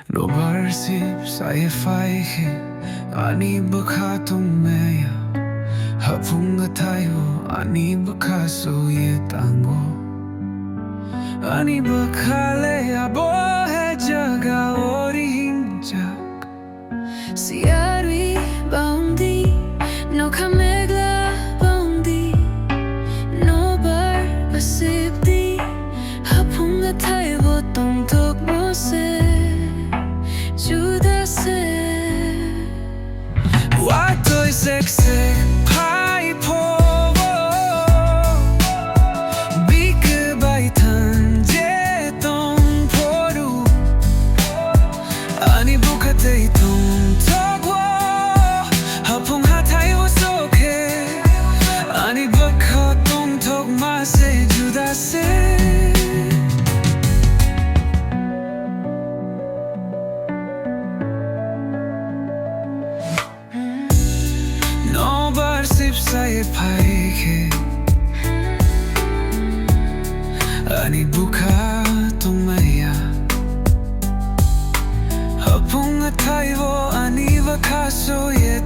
Nobarsip sayfaihi ani bakhatummeya hapunga tayo ani bakaso ye tango ani bakhale abo hai jaga ori hinjak Siari baundi no kamegla baundi no bar basipdi hapunga tayo tong tok mo se juda se Watoy seksek pai po Bike bai tan je tong poru Ani bukate tong togwo Hapung hatayo soke Ani bakha tong tok ma se juda se Nobarsip sayfaihi ani bakhatummeya hapunga tayo ani bakaso ye